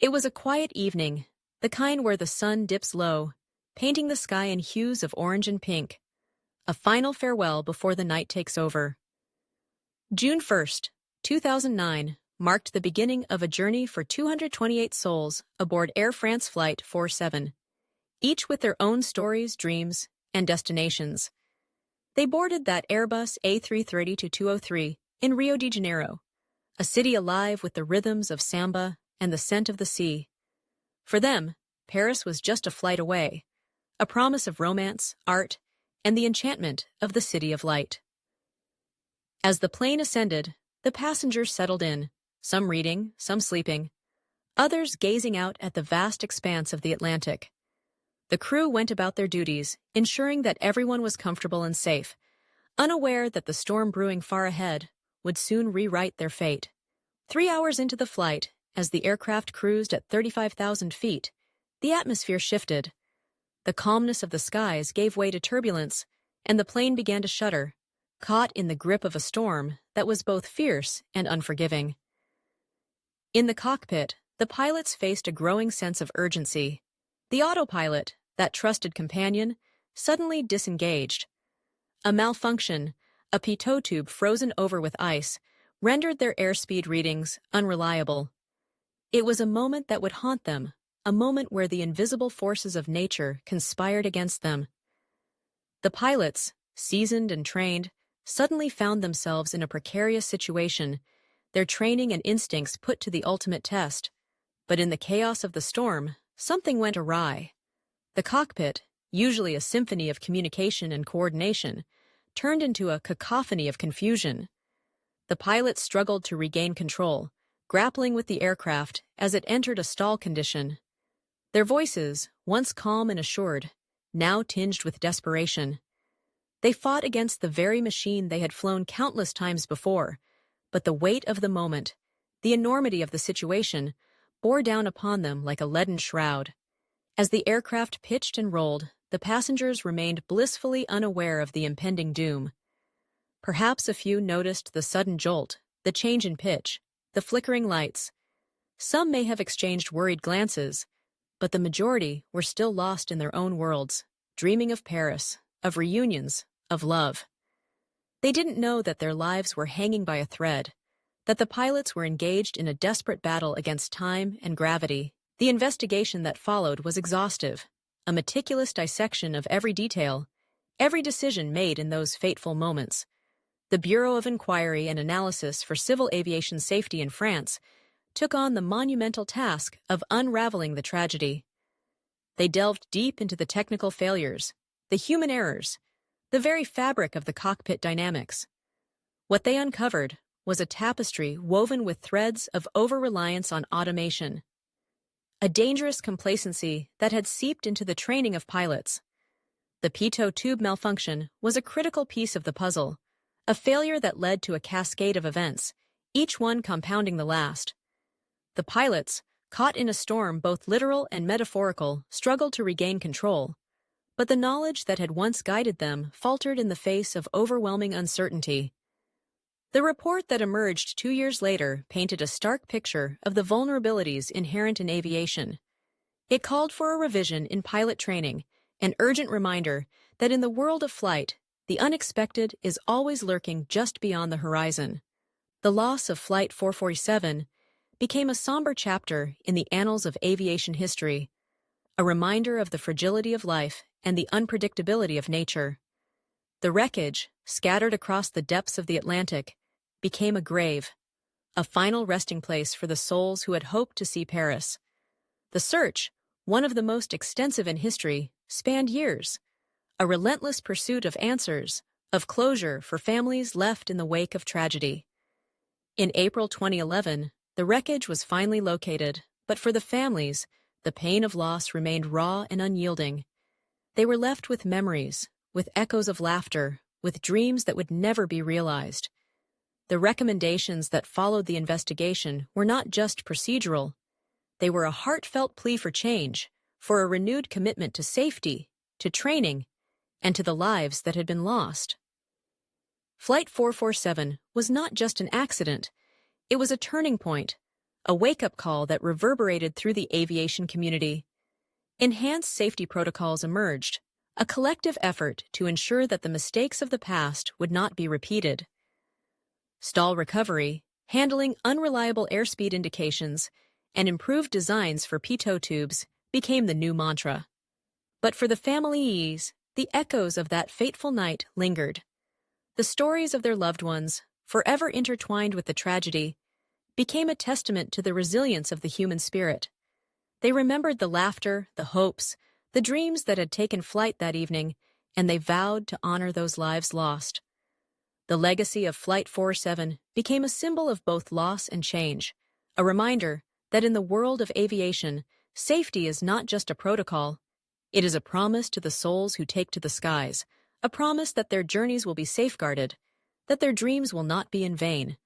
It was a quiet evening, the kind where the sun dips low, painting the sky in hues of orange and pink. A final farewell before the night takes over. June 1st, 2009, marked the beginning of a journey for 228 souls aboard Air France Flight 47, each with their own stories, dreams, and destinations. They boarded that Airbus A330-203 in Rio de Janeiro, a city alive with the rhythms of samba and the scent of the sea. For them, Paris was just a flight away, a promise of romance, art, and the enchantment of the City of Light. As the plane ascended, the passengers settled in, some reading, some sleeping, others gazing out at the vast expanse of the Atlantic. The crew went about their duties, ensuring that everyone was comfortable and safe, unaware that the storm brewing far ahead would soon rewrite their fate. 3 hours into the flight, as the aircraft cruised at 35,000 feet, the atmosphere shifted. The calmness of the skies gave way to turbulence, and the plane began to shudder, caught in the grip of a storm that was both fierce and unforgiving. In the cockpit, the pilots faced a growing sense of urgency. The autopilot, that trusted companion, suddenly disengaged. A malfunction, a pitot tube frozen over with ice, rendered their airspeed readings unreliable. It was a moment that would haunt them, a moment where the invisible forces of nature conspired against them. The pilots, seasoned and trained, suddenly found themselves in a precarious situation, their training and instincts put to the ultimate test. But in the chaos of the storm, something went awry. The cockpit, usually a symphony of communication and coordination, turned into a cacophony of confusion. The pilots struggled to regain control, grappling with the aircraft as it entered a stall condition. Their voices, once calm and assured, now tinged with desperation. They fought against the very machine they had flown countless times before, but the weight of the moment, the enormity of the situation, bore down upon them like a leaden shroud. As the aircraft pitched and rolled, the passengers remained blissfully unaware of the impending doom. Perhaps a few noticed the sudden jolt, the change in pitch, the flickering lights. Some may have exchanged worried glances, but the majority were still lost in their own worlds, dreaming of Paris, of reunions, of love. They didn't know that their lives were hanging by a thread, that the pilots were engaged in a desperate battle against time and gravity. The investigation that followed was exhaustive, a meticulous dissection of every detail, every decision made in those fateful moments. The Bureau of Inquiry and Analysis for Civil Aviation Safety in France took on the monumental task of unraveling the tragedy. They delved deep into the technical failures, the human errors, the very fabric of the cockpit dynamics. What they uncovered was a tapestry woven with threads of over-reliance on automation, a dangerous complacency that had seeped into the training of pilots. The pitot tube malfunction was a critical piece of the puzzle, a failure that led to a cascade of events, each one compounding the last. The pilots, caught in a storm both literal and metaphorical, struggled to regain control, but the knowledge that had once guided them faltered in the face of overwhelming uncertainty. The report that emerged 2 years later painted a stark picture of the vulnerabilities inherent in aviation. It called for a revision in pilot training, an urgent reminder that in the world of flight, the unexpected is always lurking just beyond the horizon. The loss of Flight 447 became a somber chapter in the annals of aviation history, a reminder of the fragility of life and the unpredictability of nature. The wreckage, scattered across the depths of the Atlantic, became a grave, a final resting place for the souls who had hoped to see Paris. The search, one of the most extensive in history, spanned years, a relentless pursuit of answers, of closure for families left in the wake of tragedy. In April 2011, the wreckage was finally located, but for the families, the pain of loss remained raw and unyielding. They were left with memories, with echoes of laughter, with dreams that would never be realized. The recommendations that followed the investigation were not just procedural. They were a heartfelt plea for change, for a renewed commitment to safety, to training, and to the lives that had been lost. Flight 447 was not just an accident. It was a turning point, a wake-up call that reverberated through the aviation community. Enhanced safety protocols emerged, a collective effort to ensure that the mistakes of the past would not be repeated. Stall recovery, handling unreliable airspeed indications, and improved designs for pitot tubes became the new mantra. But for the families, the echoes of that fateful night lingered. The stories of their loved ones, forever intertwined with the tragedy, became a testament to the resilience of the human spirit. They remembered the laughter, the hopes, the dreams that had taken flight that evening, and they vowed to honor those lives lost. The legacy of Flight 47 became a symbol of both loss and change, a reminder that in the world of aviation, safety is not just a protocol. It is a promise to the souls who take to the skies, a promise that their journeys will be safeguarded, that their dreams will not be in vain.